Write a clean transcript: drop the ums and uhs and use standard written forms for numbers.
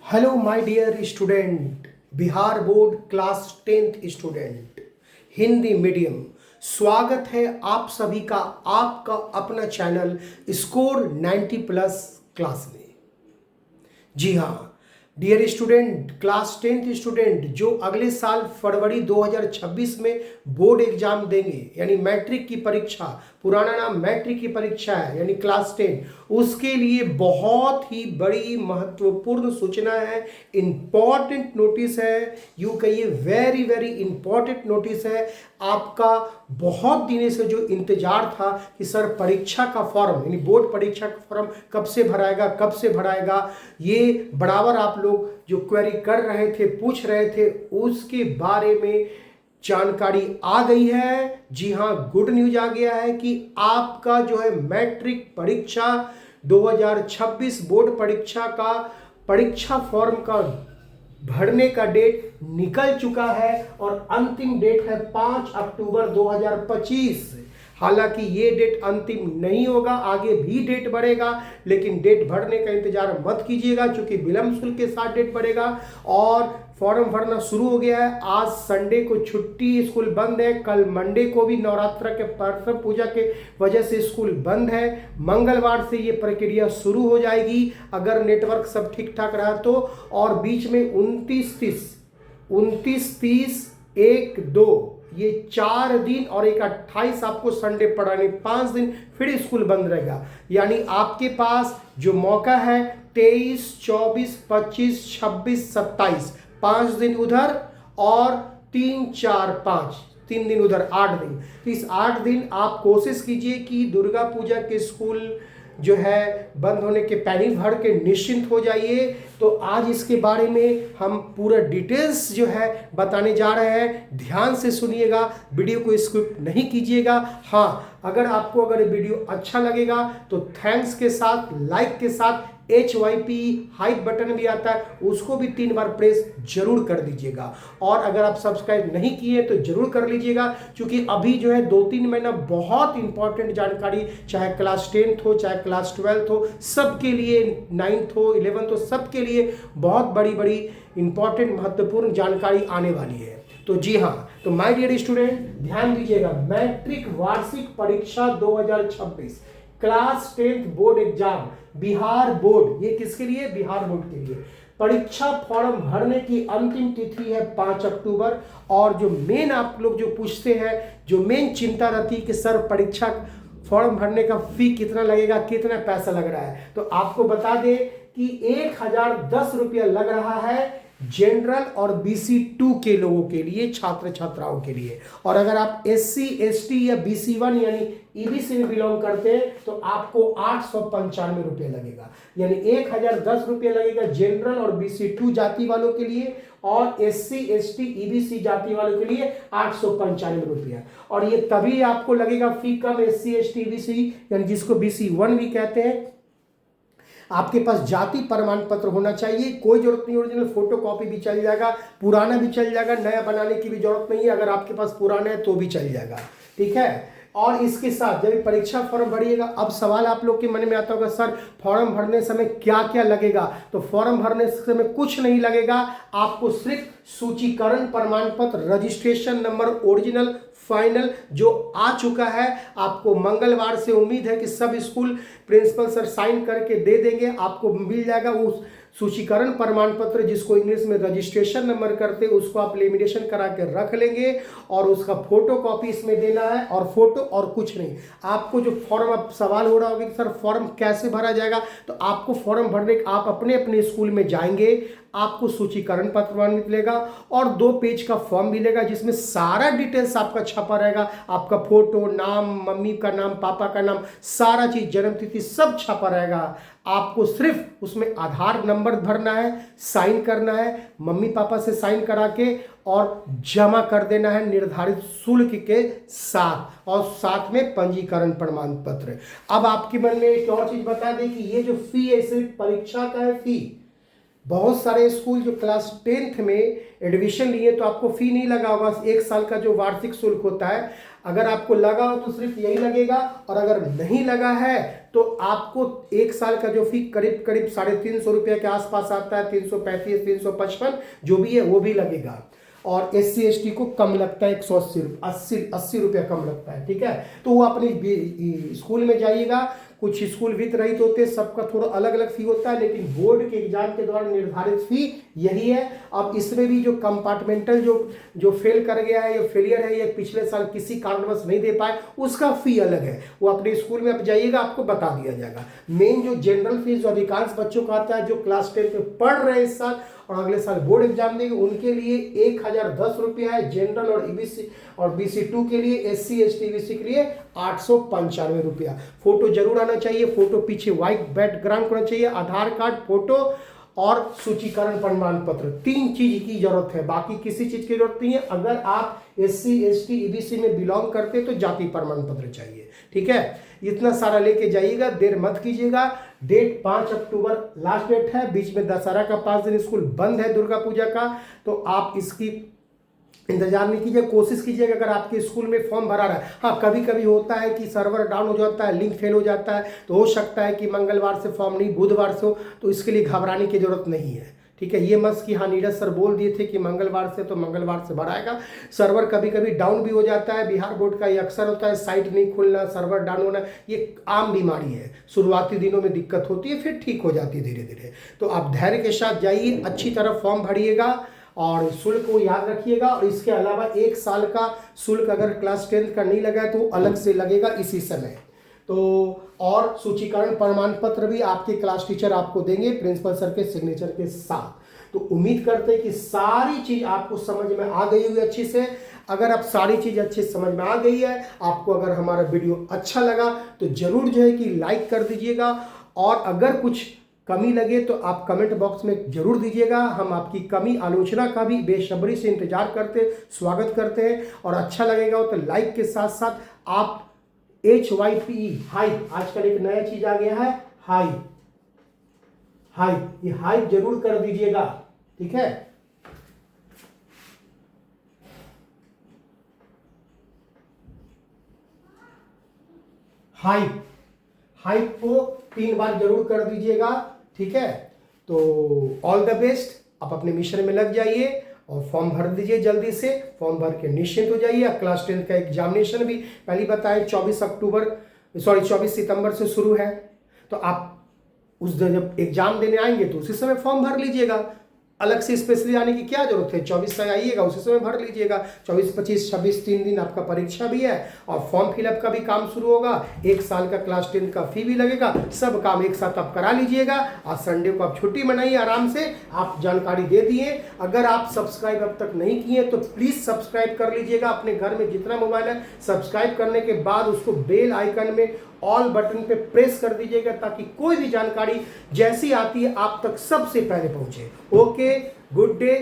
Hello my dear student, Bihar board class 10th student, Hindi medium. स्वागत है आप सभी का आपका अपना चैनल स्कोर 90 प्लस क्लास में। जी हाँ dear student, class 10th student जो अगले साल फरवरी 2026 में बोर्ड एग्जाम देंगे, यानी मैट्रिक की परीक्षा, पुराना नाम मैट्रिक की परीक्षा है यानी क्लास 10, उसके लिए बहुत ही बड़ी महत्वपूर्ण सूचना है, इंपॉर्टेंट नोटिस है, यूँ कहिए वेरी वेरी इंपॉर्टेंट नोटिस है। आपका बहुत दिनों से जो इंतजार था कि सर परीक्षा का फॉर्म यानी बोर्ड परीक्षा का फॉर्म कब से भराएगा, ये बराबर आप लोग जो क्वेरी कर रहे थे, पूछ रहे थे, उसके बारे में जानकारी आ गई है। जी हाँ, गुड न्यूज आ गया है कि आपका जो है मैट्रिक परीक्षा 2026 बोर्ड परीक्षा का परीक्षा फॉर्म का भरने का डेट निकल चुका है और अंतिम डेट है 5 अक्टूबर 2025। हालांकि ये डेट अंतिम नहीं होगा, आगे भी डेट बढ़ेगा, लेकिन डेट बढ़ने का इंतजार मत कीजिएगा क्योंकि विलंब शुल्क के साथ डेट बढ़ेगा। और फॉर्म भरना शुरू हो गया है। आज संडे को छुट्टी, स्कूल बंद है। कल मंडे को भी नवरात्र के पर्व पूजा के वजह से स्कूल बंद है। मंगलवार से ये प्रक्रिया शुरू हो जाएगी अगर नेटवर्क सब ठीक ठाक रहा तो। और बीच में 29, 30, 1, 2 ये 4 दिन और एक 28 आपको संडे पढ़ाने, 5 दिन फिर स्कूल बंद रहेगा। यानी आपके पास जो मौका है 23, 24, 25, 26, 27, 5 दिन उधर और 3, 4, 5 3 दिन उधर, 8 दिन। तो इस 8 दिन आप कोशिश कीजिए कि दुर्गा पूजा के स्कूल जो है बंद होने के पहले भर के निश्चिंत हो जाइए। तो आज इसके बारे में हम पूरा डिटेल्स जो है बताने जा रहे हैं, ध्यान से सुनिएगा, वीडियो को स्किप नहीं कीजिएगा। हाँ, अगर वीडियो अच्छा लगेगा तो थैंक्स के साथ, लाइक के साथ HYP हाइप बटन भी आता है, उसको भी 3 बार प्रेस जरूर कर दीजिएगा। और अगर आप सब्सक्राइब नहीं किए तो जरूर कर लीजिएगा क्योंकि अभी जो है 2-3 महीना बहुत इंपॉर्टेंट जानकारी, चाहे क्लास 10th हो, चाहे क्लास 12th हो, सबके लिए, 9th हो, 11th हो, सबके लिए बहुत बड़ी इंपॉर्टेंट महत्वपूर्ण जानकारी आने वाली है। तो जी हाँ, तो माय डियर स्टूडेंट ध्यान दीजिएगा, मैट्रिक वार्षिक परीक्षा 2026 class 10th board exam Bihar board, ये किसके लिए? बिहार बोर्ड के लिए। परीक्षा फॉर्म भरने की अंतिम तिथि है 5 अक्टूबर। और जो मेन आप लोग जो पूछते हैं, जो मेन चिंता रहती है कि सर परीक्षा फॉर्म भरने का फी कितना लगेगा, कितना पैसा लग रहा है, तो आपको बता दें कि 1010 रुपया लग रहा है जनरल और BC2 के लोगों के लिए, छात्र छात्राओं के लिए। और अगर आप SC ST या BC1 यानी EBC में बिलोंग करते हैं तो आपको 895 रुपये लगेगा। यानी 1010 रुपये लगेगा जनरल और BC2 जाति वालों के लिए, और SC ST EBC जाति वालों के लिए 895 रुपया। और ये तभी आपको लगेगा फी कम, SC ST EBC यानी जिसको BC1 भी कहते हैं। आपके पास जाति प्रमाण पत्र होना चाहिए, कोई जरूरत नहीं ओरिजिनल फोटो कॉपी भी चल जाएगा, पुराना भी चल जाएगा, नया बनाने की भी जरूरत नहीं है, अगर आपके पास पुराना है तो भी चल जाएगा, ठीक है। और इसके साथ जब परीक्षा फॉर्म भरिएगा, अब सवाल आप लोग के मन में आता होगा सर फॉर्म भरने समय क्या क्या लगेगा, तो फॉर्म भरने समय कुछ नहीं लगेगा, आपको सिर्फ सूचीकरण प्रमाण पत्र, रजिस्ट्रेशन नंबर ओरिजिनल फाइनल जो आ चुका है, आपको मंगलवार से उम्मीद है कि सब स्कूल प्रिंसिपल सर साइन करके दे देंगे, आपको मिल जाएगा उस सूचीकरण प्रमाण पत्र, जिसको इंग्लिश में रजिस्ट्रेशन नंबर करते हैं, उसको आप लेमिनेशन करा के रख लेंगे और उसका फोटो कॉपी इसमें देना है, और फोटो और कुछ नहीं। आपको जो फॉर्म, अब सवाल हो रहा होगा कि सर फॉर्म कैसे भरा जाएगा, तो आपको फॉर्म भरने आप अपने अपने स्कूल में जाएंगे, आपको सूचीकरण पत्र मिलेगा और 2 पेज का फॉर्म मिलेगा जिसमें सारा डिटेल्स आपका छपा रहेगा, आपका फोटो, नाम, मम्मी का नाम, पापा का नाम, सारा चीज, जन्म तिथि सब छपा रहेगा। आपको सिर्फ उसमें आधार नंबर भरना है, साइन करना है, मम्मी पापा से साइन करा के और जमा कर देना है निर्धारित शुल्क के साथ, और साथ में पंजीकरण प्रमाण पत्र। अब आपके मन में एक और चीज बता दें कि ये जो फी है सिर्फ परीक्षा का है फी, बहुत सारे स्कूल जो क्लास 10th में एडमिशन लिए तो आपको फी नहीं लगा होगा, 1 साल का जो वार्षिक शुल्क होता है, अगर आपको लगा हो तो सिर्फ यही लगेगा, और अगर नहीं लगा है तो आपको 1 साल का जो फी करीब करीब 350 रुपये के आसपास आता है, 335 355 जो भी है वो भी लगेगा। और SC ST को कम लगता है, 180 रुपया कम लगता है, ठीक है। तो वो अपने स्कूल में जाइएगा, कुछ स्कूल वित्त रहित होते हैं, सबका थोड़ा अलग अलग फी होता है, लेकिन बोर्ड के एग्जाम के द्वारा निर्धारित फी यही है। अब इसमें भी जो कंपार्टमेंटल जो फेल कर गया है या फेलियर है या पिछले साल किसी कारणवश नहीं दे पाए, उसका फी अलग है, वो अपने स्कूल में आप जाइएगा आपको बता दिया जाएगा। मेन जो जनरल फीस जो अधिकांश बच्चों का आता है, जो क्लास 10 में पढ़ रहे हैं इस साल और अगले साल बोर्ड एग्जाम देंगे, उनके लिए 1010 रुपया है। जनरल और EBC और BC2 के लिए, SC ST BC के लिए 895 रुपया। फोटो जरूर आना चाहिए, फोटो पीछे व्हाइट बैकग्राउंड होना चाहिए, आधार कार्ड, फोटो और सूचीकरण प्रमाण पत्र, 3 चीज की जरूरत है, बाकी किसी चीज की जरूरत नहीं है। अगर आप SC ST EBC में बिलोंग करते तो जाति प्रमाण पत्र चाहिए, ठीक है। इतना सारा लेके जाइएगा, देर मत कीजिएगा। डेट 5 अक्टूबर लास्ट डेट है, बीच में दशहरा का 5 दिन स्कूल बंद है दुर्गा पूजा का, तो आप इसकी इंतजार नहीं कीजिए, कोशिश कीजिएगा अगर आपके स्कूल में फॉर्म भरा रहा है। हाँ, कभी कभी होता है कि सर्वर डाउन हो जाता है, लिंक फेल हो जाता है, तो हो सकता है कि मंगलवार से फॉर्म नहीं बुधवार से हो, तो इसके लिए घबराने की जरूरत नहीं है, ठीक है। ये मत कि हाँ नीरज सर बोल दिए थे कि मंगलवार से, तो मंगलवार से भराएगा। सर्वर कभी कभी डाउन भी हो जाता है, बिहार बोर्ड का ये अक्सर होता है, साइट नहीं खुलना, सर्वर डाउन होना, ये आम बीमारी है। शुरुआती दिनों में दिक्कत होती है, फिर ठीक हो जाती है धीरे धीरे। तो आप धैर्य के साथ जाइए, अच्छी तरह फॉर्म भरिएगा और शुल्क को याद रखिएगा। और इसके अलावा 1 साल का शुल्क अगर क्लास 10 का नहीं लगा है तो अलग से लगेगा इसी समय। तो और सूचीकरण प्रमाण पत्र भी आपके क्लास टीचर आपको देंगे प्रिंसिपल सर के सिग्नेचर के साथ। तो उम्मीद करते हैं कि सारी चीज आपको समझ में आ गई होगी अच्छे से। अगर आप सारी चीज अच्छे से समझ में आ गई है, आपको अगर हमारा वीडियो अच्छा लगा तो जरूर जो है कि लाइक कर दीजिएगा, और अगर कुछ कमी लगे तो आप कमेंट बॉक्स में जरूर दीजिएगा। हम आपकी कमी आलोचना का भी बेसब्री से इंतजार करते, स्वागत करते हैं। और अच्छा लगेगा तो लाइक के साथ साथ आप HYPE हाइप, आजकल एक नया चीज आ गया है हाइप, ये हाइप जरूर कर दीजिएगा, ठीक है। हाइप को 3 बार जरूर कर दीजिएगा, ठीक है। तो ऑल द बेस्ट, आप अपने मिशन में लग जाइए और फॉर्म भर दीजिए जल्दी से। फॉर्म भर के निश्चिंत हो जाइए। क्लास 10 का एग्जामिनेशन भी पहले बताए 24 सितंबर से शुरू है, तो आप उस दिन जब एग्जाम देने आएंगे तो उसी समय फॉर्म भर लीजिएगा। अलग से स्पेशली आने की क्या जरूरत है, 24 से आइएगा, उसी समय भर लीजिएगा। 24, 25, 26 3 दिन आपका परीक्षा भी है और फॉर्म फिलअप का भी काम शुरू होगा। 1 साल का क्लास 10 का फी भी लगेगा, सब काम एक साथ आप करा लीजिएगा। आज संडे को आप छुट्टी मनाइए आराम से। आप जानकारी दे दिए। अगर आप सब्सक्राइब अब तक नहीं किए तो प्लीज सब्सक्राइब कर लीजिएगा। अपने घर में जितना मोबाइल है, सब्सक्राइब करने के बाद उसको बेल आइकन में ऑल बटन पे प्रेस कर दीजिएगा, ताकि कोई भी जानकारी जैसी आती है आप तक सबसे पहले पहुंचे। Okay, good day.